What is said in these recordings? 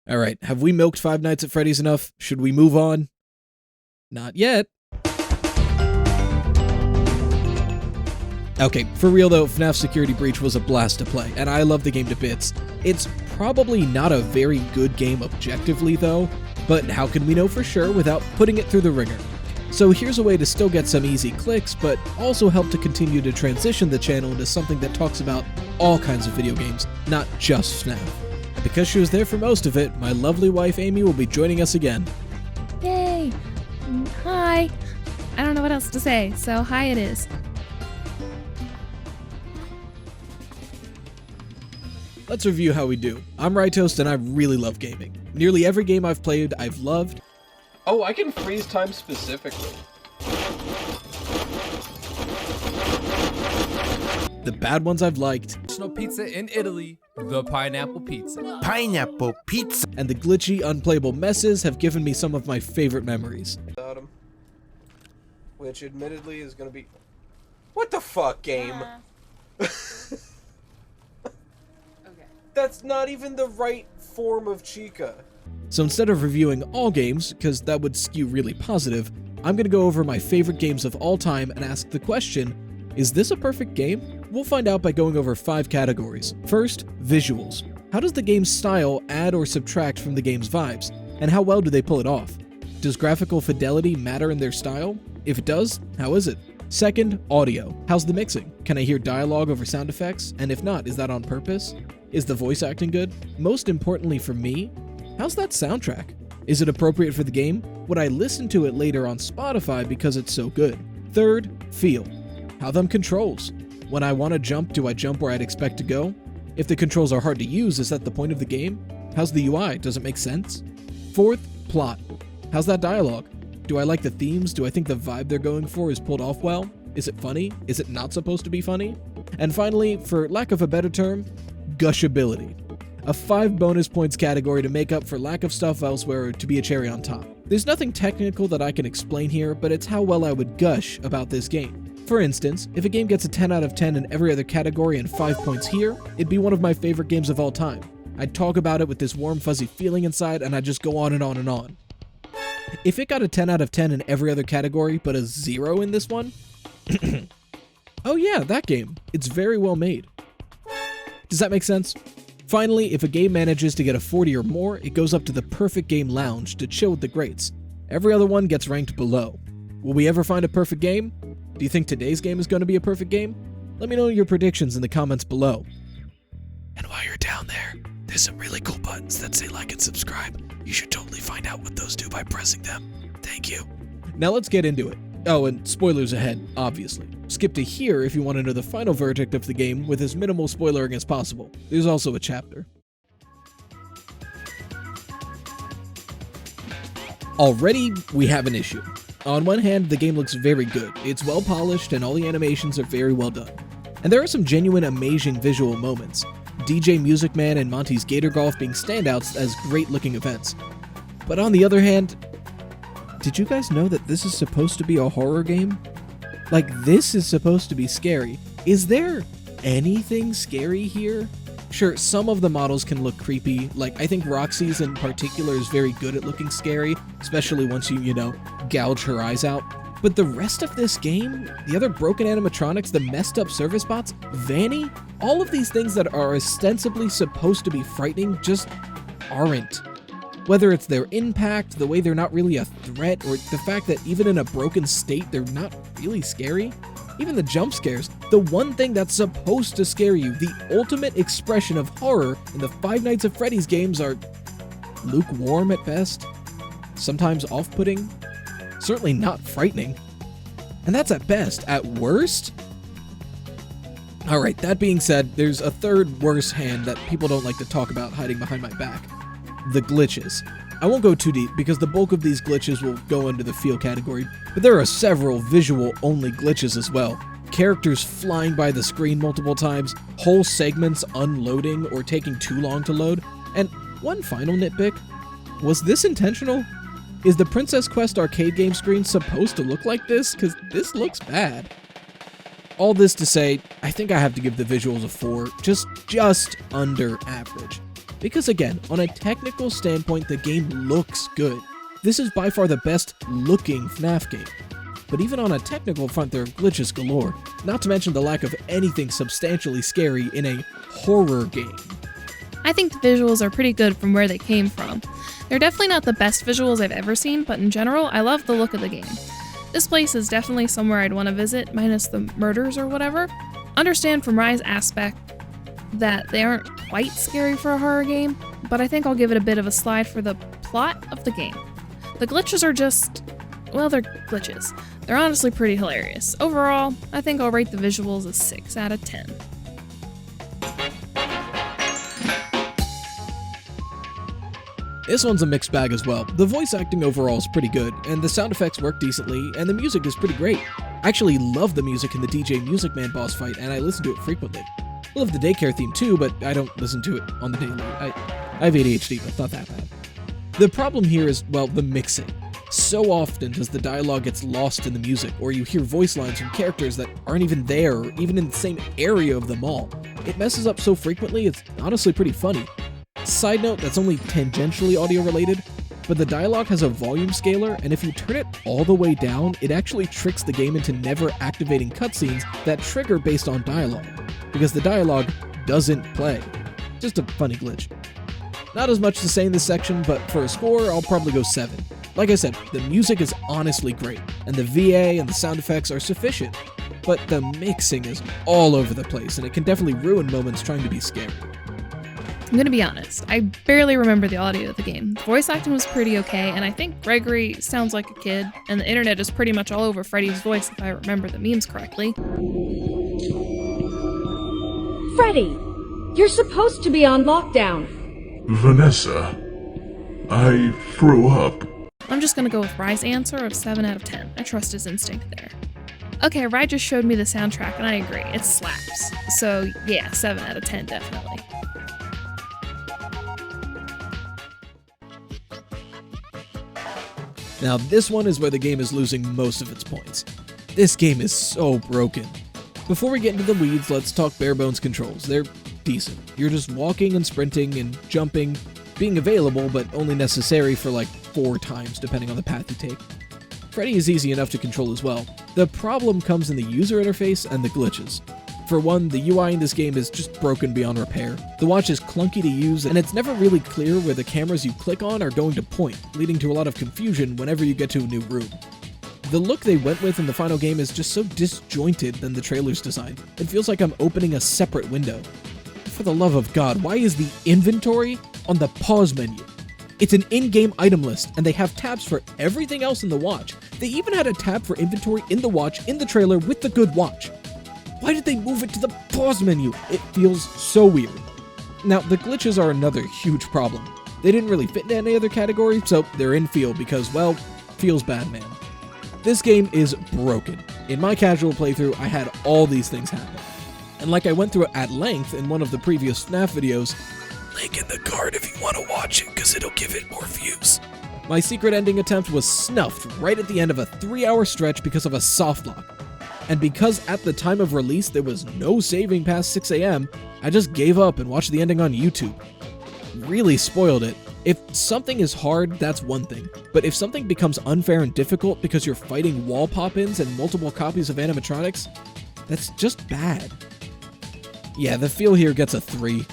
Alright, have we milked Five Nights at Freddy's enough? Should we move on? Not yet. Okay, for real though, FNAF Security Breach was a blast to play, and I love the game to bits. It's probably not a very good game objectively though, but how can we know for sure without putting it through the ringer? So here's a way to still get some easy clicks, but also help to continue to transition the channel into something that talks about all kinds of video games, not just FNAF. Because she was there for most of it, my lovely wife Amy will be joining us again. Yay! Hi! I don't know what else to say, so hi it is. Let's review how we do. I'm Rytoast and I really love gaming. Nearly every game I've played, I've loved. Oh, I can freeze time specifically. The bad ones I've liked. National pizza in Italy, the pineapple pizza. Pineapple pizza. And the glitchy, unplayable messes have given me some of my favorite memories. Which admittedly is gonna be... What the fuck, game? That's not even the right form of Chica. So instead of reviewing all games, because that would skew really positive, I'm going to go over my favorite games of all time and ask the question, is this a perfect game? We'll find out by going over 5 categories. First, visuals. How does the game's style add or subtract from the game's vibes? And how well do they pull it off? Does graphical fidelity matter in their style? If it does, how is it? Second, audio. How's the mixing? Can I hear dialogue over sound effects? And if not, is that on purpose? Is the voice acting good? Most importantly for me, how's that soundtrack? Is it appropriate for the game? Would I listen to it later on Spotify because it's so good? Third, feel. How them controls? When I want to jump, do I jump where I'd expect to go? If the controls are hard to use, is that the point of the game? How's the UI? Does it make sense? Fourth, plot. How's that dialogue? Do I like the themes? Do I think the vibe they're going for is pulled off well? Is it funny? Is it not supposed to be funny? And finally, for lack of a better term, Gushability. A 5 bonus points category to make up for lack of stuff elsewhere or to be a cherry on top. There's nothing technical that I can explain here, but it's how well I would gush about this game. For instance, if a game gets a 10 out of 10 in every other category and 5 points here, it'd be one of my favorite games of all time. I'd talk about it with this warm fuzzy feeling inside and I'd just go on and on and on. If it got a 10 out of 10 in every other category but a 0 in this one, oh yeah, that game. It's very well made. Does that make sense? Finally, if a game manages to get a 40 or more, it goes up to the perfect game lounge to chill with the greats. Every other one gets ranked below. Will we ever find a perfect game? Do you think today's game is going to be a perfect game? Let me know your predictions in the comments below. And while you're down there, there's some really cool buttons that say like and subscribe. You should totally find out what those do by pressing them. Thank you. Now let's get into it. Oh, and spoilers ahead, obviously. Skip to here if you want to know the final verdict of the game with as minimal spoilering as possible. There's also a chapter. Already, we have an issue. On one hand, the game looks very good. It's well polished and all the animations are very well done. And there are some genuine amazing visual moments. DJ Music Man and Monty's Gator Golf being standouts as great looking events. But on the other hand, did you guys know that this is supposed to be a horror game? Like, this is supposed to be scary. Is there anything scary here? Sure, some of the models can look creepy. Like, I think Roxy's in particular is very good at looking scary, especially once you gouge her eyes out. But the rest of this game, the other broken animatronics, the messed up service bots, Vanny, all of these things that are ostensibly supposed to be frightening just aren't. Whether it's their impact, the way they're not really a threat, or the fact that even in a broken state, they're not really scary. Even the jump scares, the one thing that's supposed to scare you, the ultimate expression of horror in the Five Nights at Freddy's games are lukewarm at best, sometimes off-putting, certainly not frightening. And that's at best. At worst? Alright, that being said, there's a third worse hand that people don't like to talk about hiding behind my back. The glitches. I won't go too deep because the bulk of these glitches will go into the feel category, but there are several visual-only glitches as well. Characters flying by the screen multiple times, whole segments unloading or taking too long to load, and one final nitpick. Was this intentional? Is the Princess Quest arcade game screen supposed to look like this? Because this looks bad. All this to say, I think I have to give the visuals a 4, just under average. Because again, on a technical standpoint, the game looks good. This is by far the best looking FNAF game. But even on a technical front, there are glitches galore, not to mention the lack of anything substantially scary in a horror game. I think the visuals are pretty good from where they came from. They're definitely not the best visuals I've ever seen, but in general, I love the look of the game. This place is definitely somewhere I'd want to visit, minus the murders or whatever. Understand from Rye's aspect that they aren't quite scary for a horror game, but I think I'll give it a bit of a slide for the plot of the game. The glitches are just, well, they're glitches. They're honestly pretty hilarious. Overall, I think I'll rate the visuals a 6 out of 10. This one's a mixed bag as well. The voice acting overall is pretty good, and the sound effects work decently, and the music is pretty great. I actually love the music in the DJ Music Man boss fight, and I listen to it frequently. I love the daycare theme too, but I don't listen to it on the daily. I have ADHD, but it's not that bad. The problem here is, well, the mixing. So often does the dialogue gets lost in the music, or you hear voice lines from characters that aren't even there, or even in the same area of the mall. It messes up so frequently, it's honestly pretty funny. Side note, that's only tangentially audio related, but the dialogue has a volume scaler, and if you turn it all the way down, it actually tricks the game into never activating cutscenes that trigger based on dialogue, because the dialogue doesn't play. Just a funny glitch. Not as much to say in this section, but for a score, I'll probably go 7. Like I said, the music is honestly great, and the VA and the sound effects are sufficient, but the mixing is all over the place, and it can definitely ruin moments trying to be scary. I'm gonna be honest, I barely remember the audio of the game. The voice acting was pretty okay, and I think Gregory sounds like a kid, and the internet is pretty much all over Freddy's voice if I remember the memes correctly. Freddy, you're supposed to be on lockdown. Vanessa, I threw up. I'm just gonna go with Rye's answer of 7 out of 10. I trust his instinct there. Okay, Rye just showed me the soundtrack, and I agree, it slaps. So yeah, 7 out of 10 definitely. Now this one is where the game is losing most of its points. This game is so broken. Before we get into the weeds, let's talk bare bones controls. They're decent. You're just walking and sprinting and jumping, being available but only necessary for like 4 times depending on the path you take. Freddy is easy enough to control as well. The problem comes in the user interface and the glitches. For one, the UI in this game is just broken beyond repair. The watch is clunky to use, and it's never really clear where the cameras you click on are going to point, leading to a lot of confusion whenever you get to a new room. The look they went with in the final game is just so disjointed than the trailer's design. It feels like I'm opening a separate window. For the love of God, why is the inventory on the pause menu? It's an in-game item list, and they have tabs for everything else in the watch. They even had a tab for inventory in the watch in the trailer with the good watch. Why did they move it to the pause menu? It feels so weird. Now, the glitches are another huge problem. They didn't really fit into any other category, so they're in feel because, well, feels bad, man. This game is broken. In my casual playthrough, I had all these things happen. And like I went through at length in one of the previous FNAF videos, link in the card if you want to watch it, because it'll give it more views. My secret ending attempt was snuffed right at the end of a 3-hour stretch because of a soft lock. And because at the time of release there was no saving past 6 AM, I just gave up and watched the ending on YouTube. Really spoiled it. If something is hard, that's one thing. But if something becomes unfair and difficult because you're fighting wall pop-ins and multiple copies of animatronics, that's just bad. Yeah, the feel here gets a 3.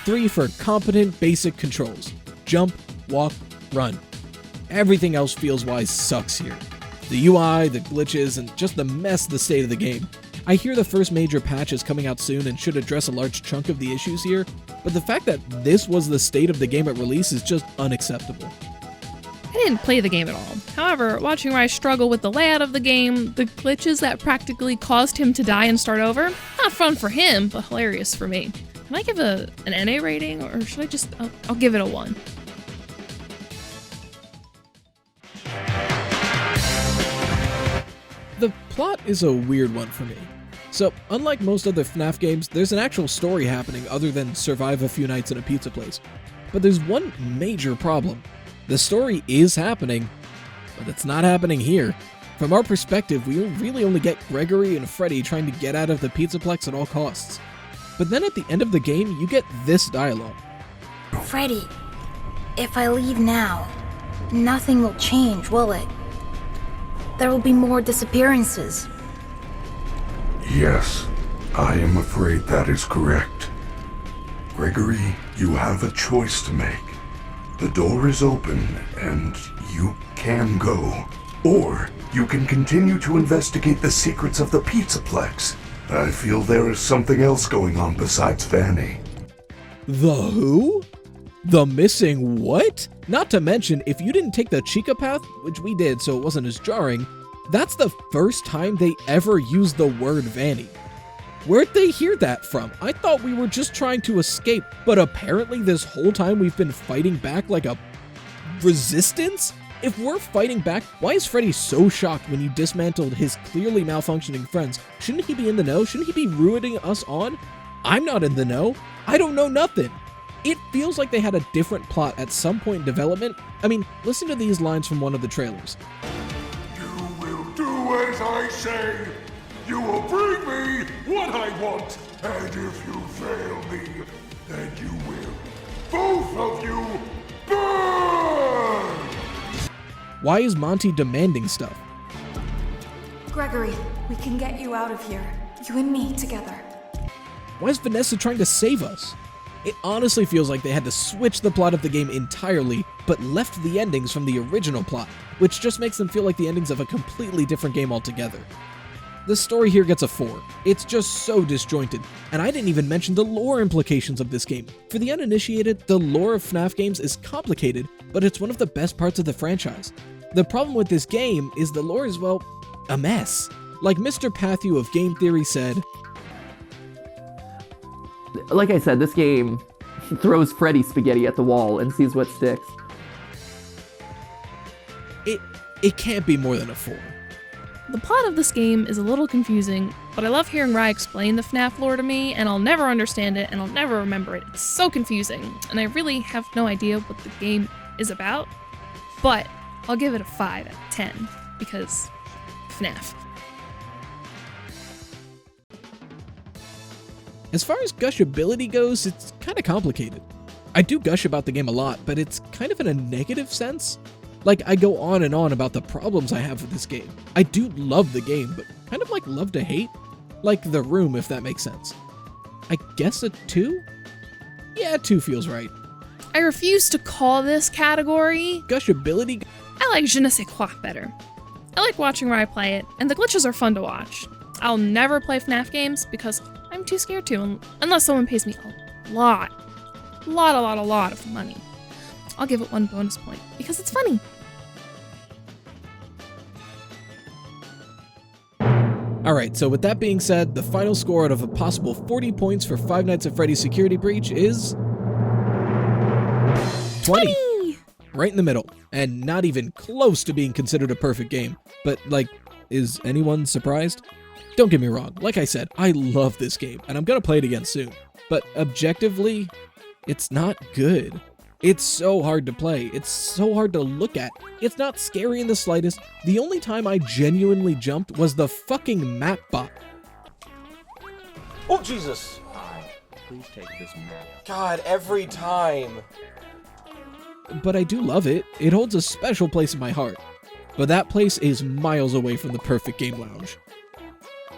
3 for competent basic controls. Jump, walk, run. Everything else feels-wise sucks here. The UI, the glitches, and just the mess the state of the game. I hear the first major patch is coming out soon and should address a large chunk of the issues here, but the fact that this was the state of the game at release is just unacceptable. I didn't play the game at all. However, watching Rye struggle with the layout of the game, the glitches that practically caused him to die and start over, not fun for him, but hilarious for me. Can I give an NA rating, or should I just, I'll give it a 1. The plot is a weird one for me. So, unlike most other FNAF games, there's an actual story happening other than survive a few nights in a pizza place. But there's one major problem. The story is happening, but it's not happening here. From our perspective, we really only get Gregory and Freddy trying to get out of the pizzaplex at all costs. But then at the end of the game, you get this dialogue. You've Freddy, if I leave now, nothing will change, will it? There will be more disappearances. Yes, I am afraid that is correct. Gregory, you have a choice to make. The door is open, and you can go. Or you can continue to investigate the secrets of the Pizzaplex. I feel there is something else going on besides Vanny. The who? The missing what? Not to mention, if you didn't take the Chica path, which we did so it wasn't as jarring, that's the first time they ever used the word Vanny. Where'd they hear that from? I thought we were just trying to escape, but apparently this whole time we've been fighting back like a resistance? If we're fighting back, why is Freddy so shocked when you dismantled his clearly malfunctioning friends? Shouldn't he be in the know? Shouldn't he be rooting us on? I'm not in the know. I don't know nothing. It feels like they had a different plot at some point in development. I mean, listen to these lines from one of the trailers. You will do as I say. You will bring me what I want. And if you fail me, then you will. Both of you burn! Why is Monty demanding stuff? Gregory, we can get you out of here. You and me together. Why is Vanessa trying to save us? It honestly feels like they had to switch the plot of the game entirely, but left the endings from the original plot, which just makes them feel like the endings of a completely different game altogether. The story here gets a 4. It's just so disjointed, and I didn't even mention the lore implications of this game. For the uninitiated, the lore of FNAF games is complicated, but it's one of the best parts of the franchise. The problem with this game is the lore is, well, a mess. Like Mr. Pathu of Game Theory said, like I said, this game throws Freddy spaghetti at the wall and sees what sticks. It can't be more than a 4. The plot of this game is a little confusing, but I love hearing Rye explain the FNAF lore to me, and I'll never understand it, and I'll never remember it. It's so confusing, and I really have no idea what the game is about, but I'll give it a 5 out of 10, because FNAF. As far as gushability goes, it's kind of complicated. I do gush about the game a lot, but it's kind of in a negative sense. Like, I go on and on about the problems I have with this game. I do love the game, but kind of like love to hate. Like The Room, if that makes sense. I guess a 2? Yeah, 2 feels right. I refuse to call this category Gushability? I like Je ne sais quoi better. I like watching Rye play it, and the glitches are fun to watch. I'll never play FNAF games because I'm too scared to, unless someone pays me a lot of money. I'll give it 1 bonus point, because it's funny. Alright, so with that being said, the final score out of a possible 40 points for Five Nights at Freddy's Security Breach is 20! Right in the middle, and not even close to being considered a perfect game. But, like, is anyone surprised? Don't get me wrong, like I said, I love this game, and I'm gonna play it again soon. But objectively, it's not good. It's so hard to play, it's so hard to look at. It's not scary in the slightest. The only time I genuinely jumped was the fucking map bot. Oh, Jesus. Please take this map. God, every time. But I do love it. It holds a special place in my heart. But that place is miles away from the perfect game lounge.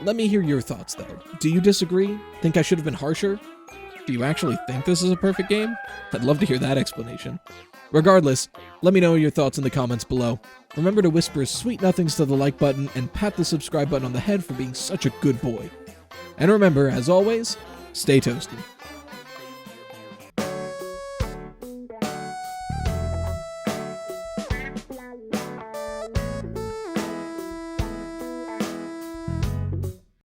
Let me hear your thoughts, though. Do you disagree? Think I should have been harsher? Do you actually think this is a perfect game? I'd love to hear that explanation. Regardless, let me know your thoughts in the comments below. Remember to whisper sweet nothings to the like button and pat the subscribe button on the head for being such a good boy. And remember, as always, stay toasty.